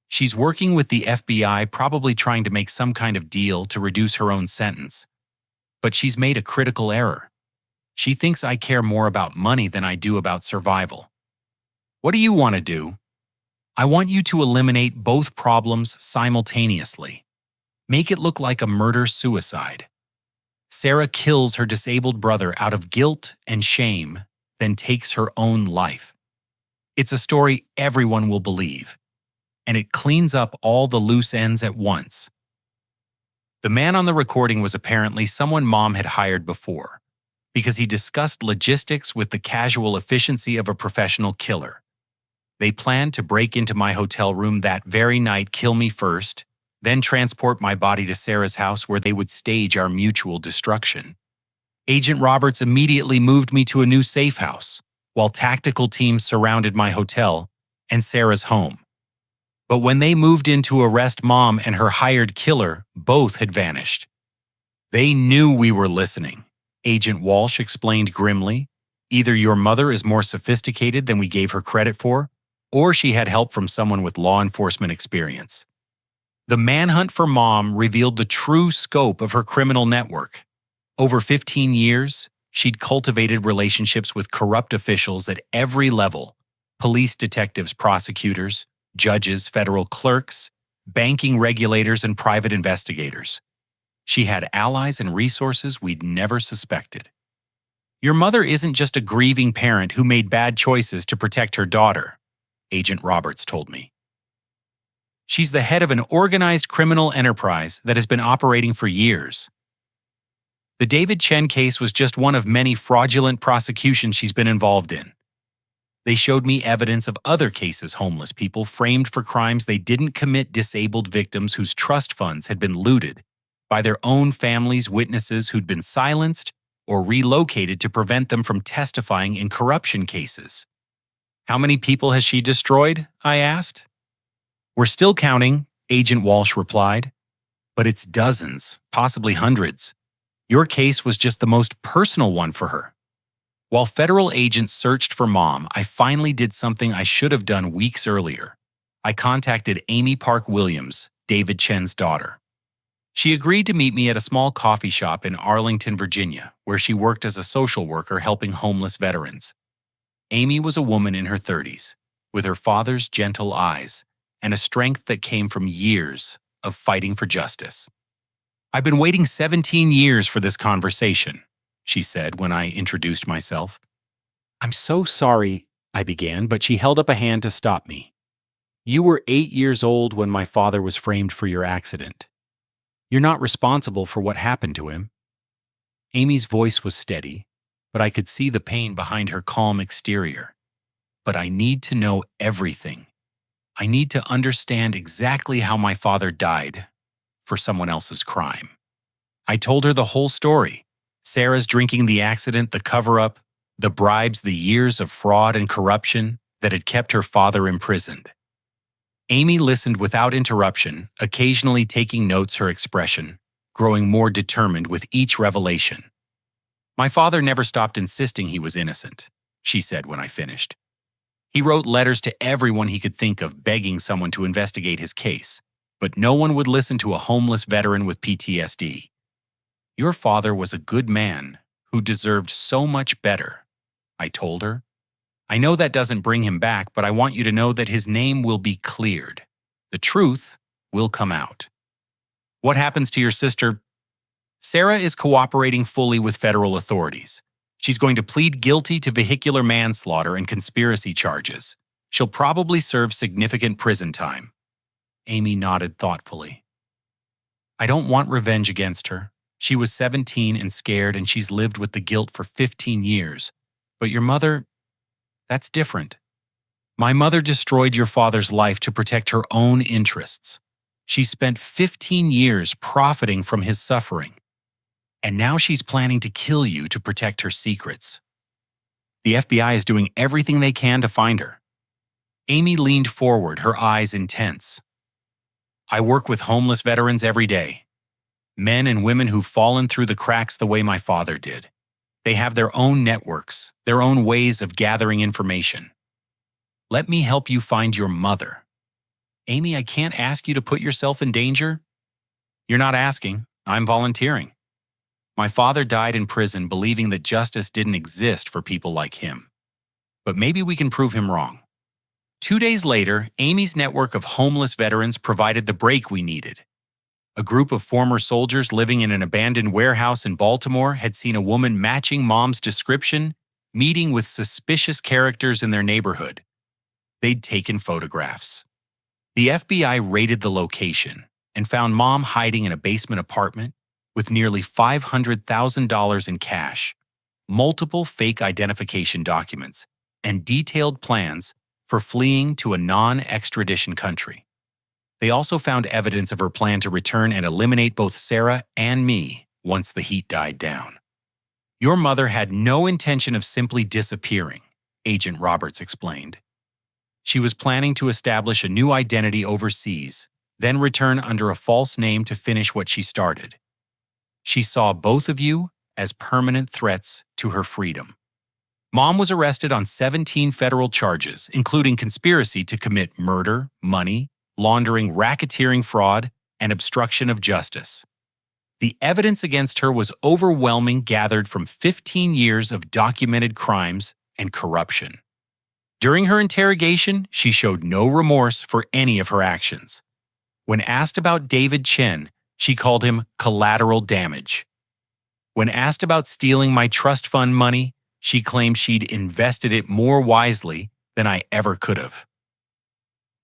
She's working with the FBI, probably trying to make some kind of deal to reduce her own sentence. But she's made a critical error. She thinks I care more about money than I do about survival. What do you want to do? I want you to eliminate both problems simultaneously. Make it look like a murder-suicide. Sarah kills her disabled brother out of guilt and shame, then takes her own life. It's a story everyone will believe, and it cleans up all the loose ends at once. The man on the recording was apparently someone Mom had hired before, because he discussed logistics with the casual efficiency of a professional killer. They planned to break into my hotel room that very night, kill me first, then transport my body to Sarah's house where they would stage our mutual destruction. Agent Roberts immediately moved me to a new safe house, while tactical teams surrounded my hotel and Sarah's home. But when they moved in to arrest Mom and her hired killer, both had vanished. They knew we were listening, Agent Walsh explained grimly. Either your mother is more sophisticated than we gave her credit for, or she had help from someone with law enforcement experience. The manhunt for Mom revealed the true scope of her criminal network. Over 15 years, she'd cultivated relationships with corrupt officials at every level: police detectives, prosecutors, judges, federal clerks, banking regulators, and private investigators. She had allies and resources we'd never suspected. Your mother isn't just a grieving parent who made bad choices to protect her daughter, Agent Roberts told me. She's the head of an organized criminal enterprise that has been operating for years. The David Chen case was just one of many fraudulent prosecutions she's been involved in. They showed me evidence of other cases: homeless people framed for crimes they didn't commit, disabled victims whose trust funds had been looted by their own families, witnesses who'd been silenced or relocated to prevent them from testifying in corruption cases. How many people has she destroyed? I asked. We're still counting, Agent Walsh replied. But it's dozens, possibly hundreds. Your case was just the most personal one for her. While federal agents searched for Mom, I finally did something I should have done weeks earlier. I contacted Amy Park Williams, David Chen's daughter. She agreed to meet me at a small coffee shop in Arlington, Virginia, where she worked as a social worker helping homeless veterans. Amy was a woman in her 30s, with her father's gentle eyes and a strength that came from years of fighting for justice. I've been waiting 17 years for this conversation, she said when I introduced myself. I'm so sorry, I began, but she held up a hand to stop me. You were 8 years old when my father was framed for your accident. You're not responsible for what happened to him. Amy's voice was steady, but I could see the pain behind her calm exterior. But I need to know everything. I need to understand exactly how my father died for someone else's crime. I told her the whole story: Sarah's drinking, the accident, the cover-up, the bribes, the years of fraud and corruption that had kept her father imprisoned. Amy listened without interruption, occasionally taking notes, her expression growing more determined with each revelation. My father never stopped insisting he was innocent, she said when I finished. He wrote letters to everyone he could think of, begging someone to investigate his case, but no one would listen to a homeless veteran with PTSD. Your father was a good man who deserved so much better, I told her. I know that doesn't bring him back, but I want you to know that his name will be cleared. The truth will come out. What happens to your sister? Sarah is cooperating fully with federal authorities. She's going to plead guilty to vehicular manslaughter and conspiracy charges. She'll probably serve significant prison time. Amy nodded thoughtfully. I don't want revenge against her. She was 17 and scared, and she's lived with the guilt for 15 years. But your mother, that's different. My mother destroyed your father's life to protect her own interests. She spent 15 years profiting from his suffering. And now she's planning to kill you to protect her secrets. The FBI is doing everything they can to find her. Amy leaned forward, her eyes intense. I work with homeless veterans every day. Men and women who've fallen through the cracks the way my father did. They have their own networks, their own ways of gathering information. Let me help you find your mother. Amy, I can't ask you to put yourself in danger. You're not asking. I'm volunteering. My father died in prison believing that justice didn't exist for people like him. But maybe we can prove him wrong. 2 days later, Amy's network of homeless veterans provided the break we needed. A group of former soldiers living in an abandoned warehouse in Baltimore had seen a woman matching Mom's description, meeting with suspicious characters in their neighborhood. They'd taken photographs. The FBI raided the location and found Mom hiding in a basement apartment with nearly $500,000 in cash, multiple fake identification documents, and detailed plans for fleeing to a non-extradition country. They also found evidence of her plan to return and eliminate both Sarah and me once the heat died down. Your mother had no intention of simply disappearing, Agent Roberts explained. She was planning to establish a new identity overseas, then return under a false name to finish what she started. She saw both of you as permanent threats to her freedom. Mom was arrested on 17 federal charges, including conspiracy to commit murder, money, laundering, racketeering, fraud, and obstruction of justice. The evidence against her was overwhelming, gathered from 15 years of documented crimes and corruption. During her interrogation, she showed no remorse for any of her actions. When asked about David Chen, she called him collateral damage. When asked about stealing my trust fund money, she claimed she'd invested it more wisely than I ever could have.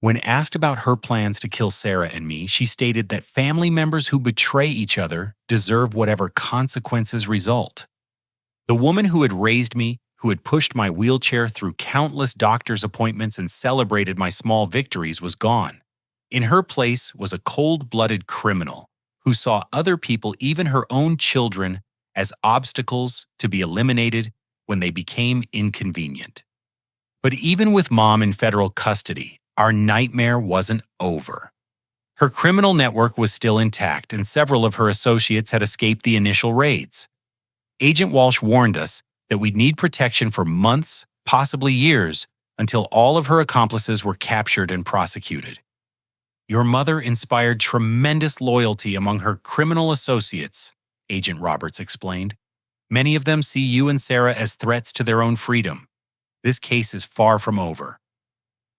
When asked about her plans to kill Sarah and me, she stated that family members who betray each other deserve whatever consequences result. The woman who had raised me, who had pushed my wheelchair through countless doctor's appointments and celebrated my small victories, was gone. In her place was a cold-blooded criminal who saw other people, even her own children, as obstacles to be eliminated when they became inconvenient. But even with Mom in federal custody, our nightmare wasn't over. Her criminal network was still intact, and several of her associates had escaped the initial raids. Agent Walsh warned us that we'd need protection for months, possibly years, until all of her accomplices were captured and prosecuted. Your mother inspired tremendous loyalty among her criminal associates, Agent Roberts explained. Many of them see you and Sarah as threats to their own freedom. This case is far from over.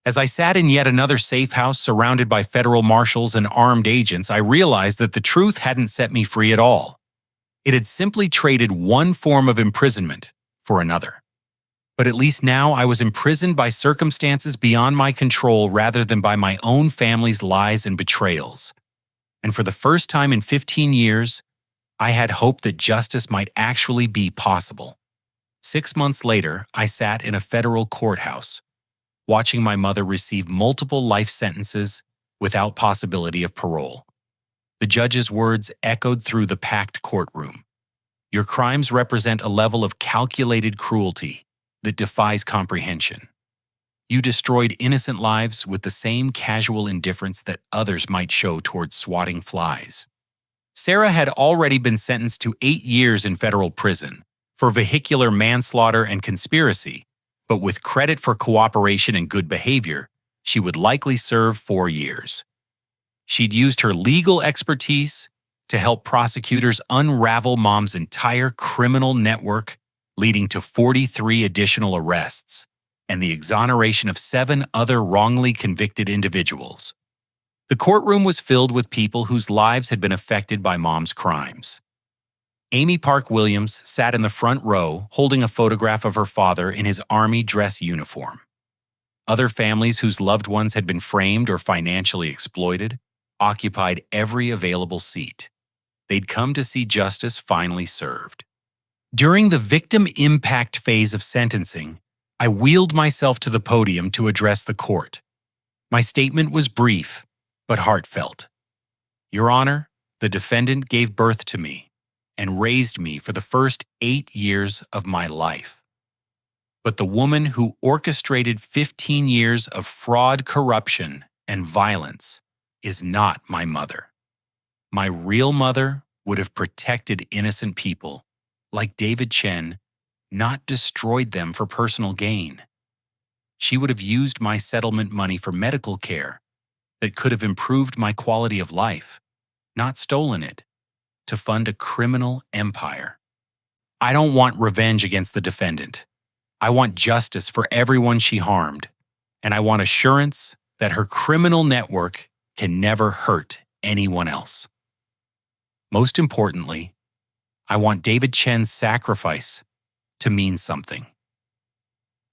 As I sat in yet another safe house surrounded by federal marshals and armed agents, I realized that the truth hadn't set me free at all. It had simply traded one form of imprisonment for another. But at least now I was imprisoned by circumstances beyond my control rather than by my own family's lies and betrayals. And for the first time in 15 years, I had hope that justice might actually be possible. 6 months later, I sat in a federal courthouse, watching my mother receive multiple life sentences without possibility of parole. The judge's words echoed through the packed courtroom. Your crimes represent a level of calculated cruelty that defies comprehension. You destroyed innocent lives with the same casual indifference that others might show towards swatting flies. Sarah had already been sentenced to 8 years in federal prison for vehicular manslaughter and conspiracy, but with credit for cooperation and good behavior, she would likely serve 4 years. She'd used her legal expertise to help prosecutors unravel Mom's entire criminal network, leading to 43 additional arrests. and the exoneration of 7 other wrongly convicted individuals. The courtroom was filled with people whose lives had been affected by Mom's crimes. Amy Park Williams sat in the front row holding a photograph of her father in his Army dress uniform. Other families whose loved ones had been framed or financially exploited occupied every available seat. They'd come to see justice finally served. During the victim impact phase of sentencing, I wheeled myself to the podium to address the court. My statement was brief, but heartfelt. Your Honor, the defendant gave birth to me and raised me for the first 8 years of my life. But the woman who orchestrated 15 years of fraud, corruption, and violence is not my mother. My real mother would have protected innocent people, like David Chen, not destroyed them for personal gain. She would have used my settlement money for medical care that could have improved my quality of life, not stolen it, to fund a criminal empire. I don't want revenge against the defendant. I want justice for everyone she harmed, and I want assurance that her criminal network can never hurt anyone else. Most importantly, I want David Chen's sacrifice to mean something.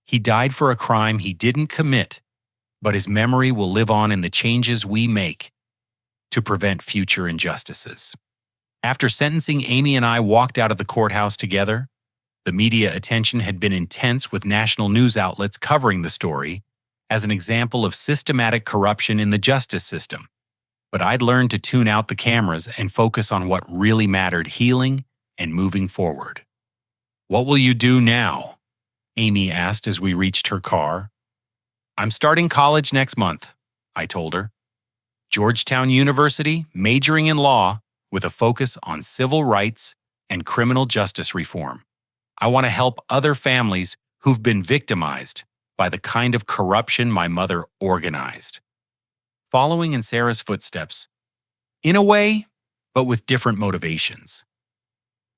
He died for a crime he didn't commit, but his memory will live on in the changes we make to prevent future injustices. After sentencing, Amy and I walked out of the courthouse together. The media attention had been intense, with national news outlets covering the story as an example of systematic corruption in the justice system. But I'd learned to tune out the cameras and focus on what really mattered: healing and moving forward. What will you do now? Amy asked as we reached her car. I'm starting college next month, I told her. Georgetown University, majoring in law, with a focus on civil rights and criminal justice reform. I want to help other families who've been victimized by the kind of corruption my mother organized. Following in Sarah's footsteps, in a way, but with different motivations.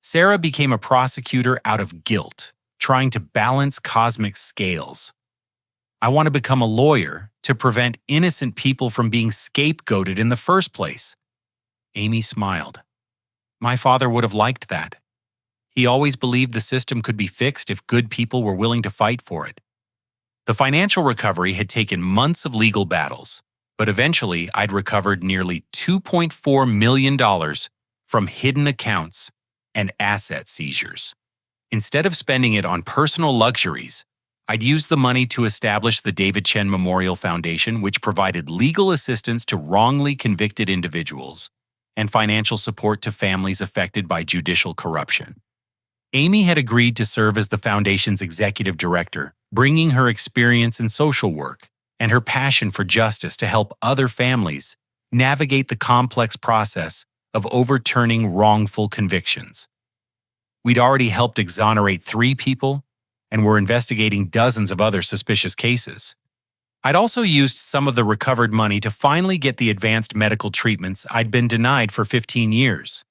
Sarah became a prosecutor out of guilt, trying to balance cosmic scales. I want to become a lawyer to prevent innocent people from being scapegoated in the first place. Amy smiled. My father would have liked that. He always believed the system could be fixed if good people were willing to fight for it. The financial recovery had taken months of legal battles, but eventually I'd recovered nearly $2.4 million from hidden accounts and asset seizures. Instead of spending it on personal luxuries, I'd used the money to establish the David Chen Memorial Foundation, which provided legal assistance to wrongly convicted individuals and financial support to families affected by judicial corruption. Amy had agreed to serve as the foundation's executive director, bringing her experience in social work and her passion for justice to help other families navigate the complex process of overturning wrongful convictions. We'd already helped exonerate 3 people and were investigating dozens of other suspicious cases. I'd also used some of the recovered money to finally get the advanced medical treatments I'd been denied for 15 years.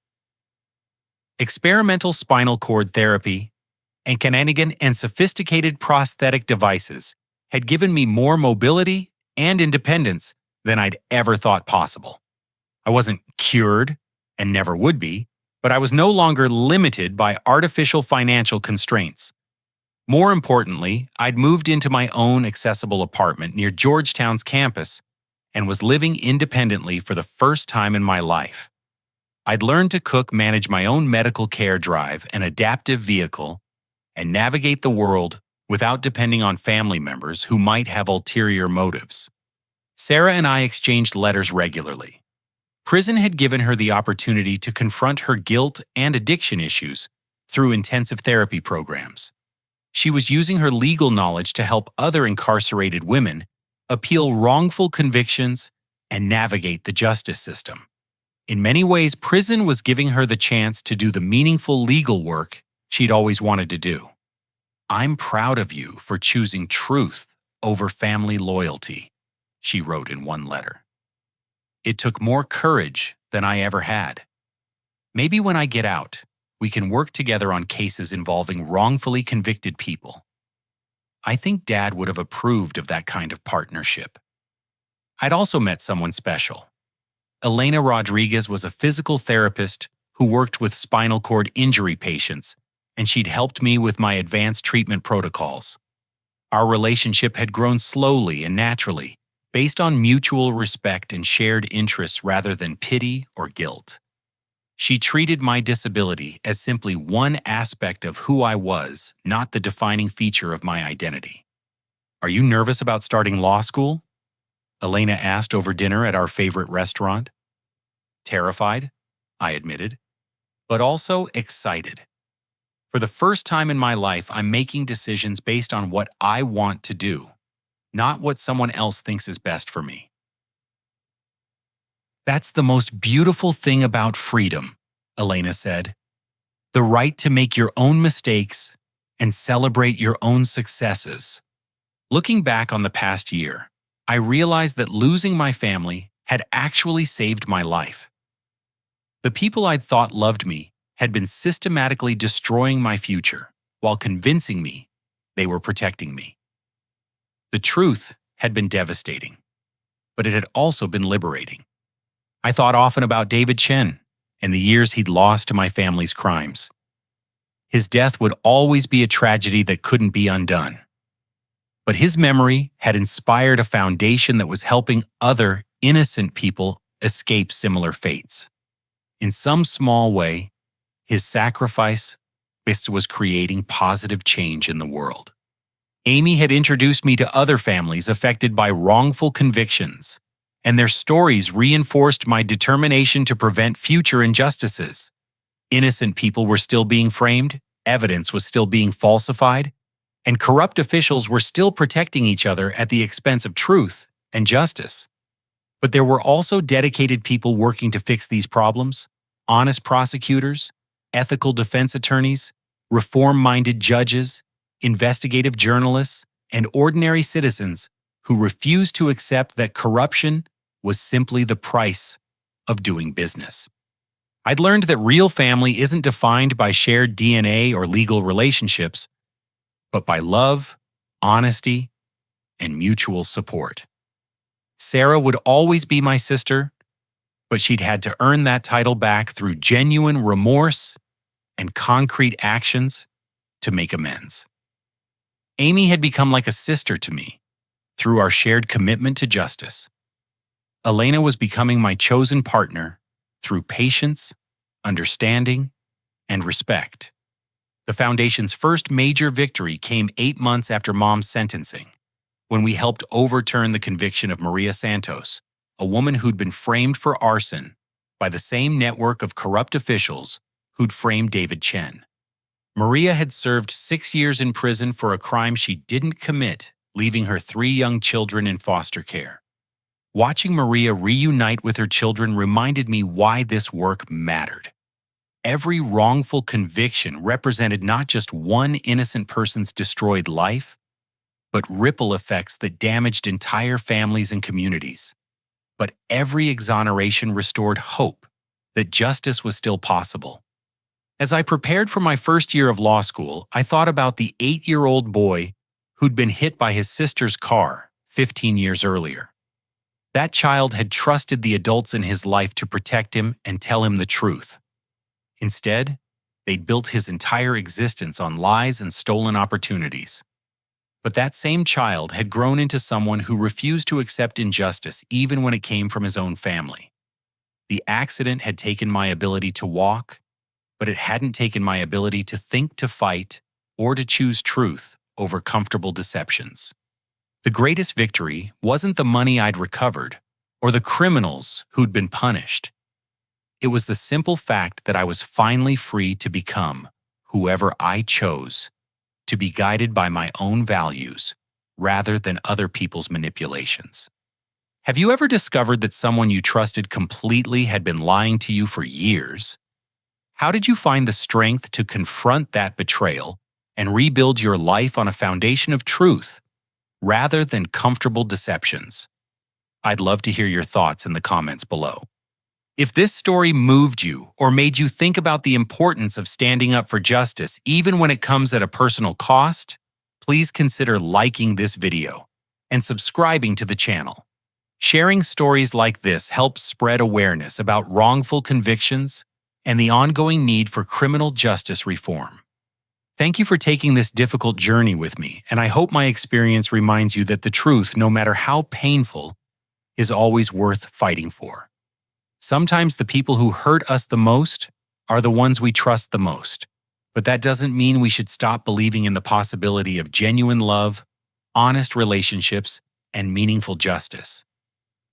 Experimental spinal cord therapy and Canadian and sophisticated prosthetic devices had given me more mobility and independence than I'd ever thought possible. I wasn't cured, and never would be, but I was no longer limited by artificial financial constraints. More importantly, I'd moved into my own accessible apartment near Georgetown's campus and was living independently for the first time in my life. I'd learned to cook, manage my own medical care drive, an adaptive vehicle, and navigate the world without depending on family members who might have ulterior motives. Sarah and I exchanged letters regularly. Prison had given her the opportunity to confront her guilt and addiction issues through intensive therapy programs. She was using her legal knowledge to help other incarcerated women appeal wrongful convictions and navigate the justice system. In many ways, prison was giving her the chance to do the meaningful legal work she'd always wanted to do. I'm proud of you for choosing truth over family loyalty, she wrote in one letter. It took more courage than I ever had. Maybe when I get out, we can work together on cases involving wrongfully convicted people. I think Dad would have approved of that kind of partnership. I'd also met someone special. Elena Rodriguez was a physical therapist who worked with spinal cord injury patients, and she'd helped me with my advanced treatment protocols. Our relationship had grown slowly and naturally, based on mutual respect and shared interests rather than pity or guilt. She treated my disability as simply one aspect of who I was, not the defining feature of my identity. "Are you nervous about starting law school?" Elena asked over dinner at our favorite restaurant. "Terrified," I admitted, "but also excited. For the first time in my life, I'm making decisions based on what I want to do, not what someone else thinks is best for me." "That's the most beautiful thing about freedom," Elena said. "The right to make your own mistakes and celebrate your own successes." Looking back on the past year, I realized that losing my family had actually saved my life. The people I'd thought loved me had been systematically destroying my future while convincing me they were protecting me. The truth had been devastating, but it had also been liberating. I thought often about David Chen and the years he'd lost to my family's crimes. His death would always be a tragedy that couldn't be undone. But his memory had inspired a foundation that was helping other innocent people escape similar fates. In some small way, his sacrifice was creating positive change in the world. Amy had introduced me to other families affected by wrongful convictions, and their stories reinforced my determination to prevent future injustices. Innocent people were still being framed, evidence was still being falsified, and corrupt officials were still protecting each other at the expense of truth and justice. But there were also dedicated people working to fix these problems: honest prosecutors, ethical defense attorneys, reform-minded judges, investigative journalists, and ordinary citizens who refused to accept that corruption was simply the price of doing business. I'd learned that real family isn't defined by shared DNA or legal relationships, but by love, honesty, and mutual support. Sarah would always be my sister, but she'd had to earn that title back through genuine remorse and concrete actions to make amends. Amy had become like a sister to me through our shared commitment to justice. Elena was becoming my chosen partner through patience, understanding, and respect. The Foundation's first major victory came 8 months after Mom's sentencing, when we helped overturn the conviction of Maria Santos, a woman who'd been framed for arson by the same network of corrupt officials who'd framed David Chen. Maria had served 6 years in prison for a crime she didn't commit, leaving her 3 young children in foster care. Watching Maria reunite with her children reminded me why this work mattered. Every wrongful conviction represented not just one innocent person's destroyed life, but ripple effects that damaged entire families and communities. But every exoneration restored hope that justice was still possible. As I prepared for my first year of law school, I thought about the 8-year-old boy who'd been hit by his sister's car 15 years earlier. That child had trusted the adults in his life to protect him and tell him the truth. Instead, they'd built his entire existence on lies and stolen opportunities. But that same child had grown into someone who refused to accept injustice even when it came from his own family. The accident had taken my ability to walk, but it hadn't taken my ability to think, to fight, or to choose truth over comfortable deceptions. The greatest victory wasn't the money I'd recovered or the criminals who'd been punished. It was the simple fact that I was finally free to become whoever I chose, to be guided by my own values rather than other people's manipulations. Have you ever discovered that someone you trusted completely had been lying to you for years? How did you find the strength to confront that betrayal and rebuild your life on a foundation of truth rather than comfortable deceptions? I'd love to hear your thoughts in the comments below. If this story moved you or made you think about the importance of standing up for justice even when it comes at a personal cost, please consider liking this video and subscribing to the channel. Sharing stories like this helps spread awareness about wrongful convictions and the ongoing need for criminal justice reform. Thank you for taking this difficult journey with me, and I hope my experience reminds you that the truth, no matter how painful, is always worth fighting for. Sometimes the people who hurt us the most are the ones we trust the most, but that doesn't mean we should stop believing in the possibility of genuine love, honest relationships, and meaningful justice.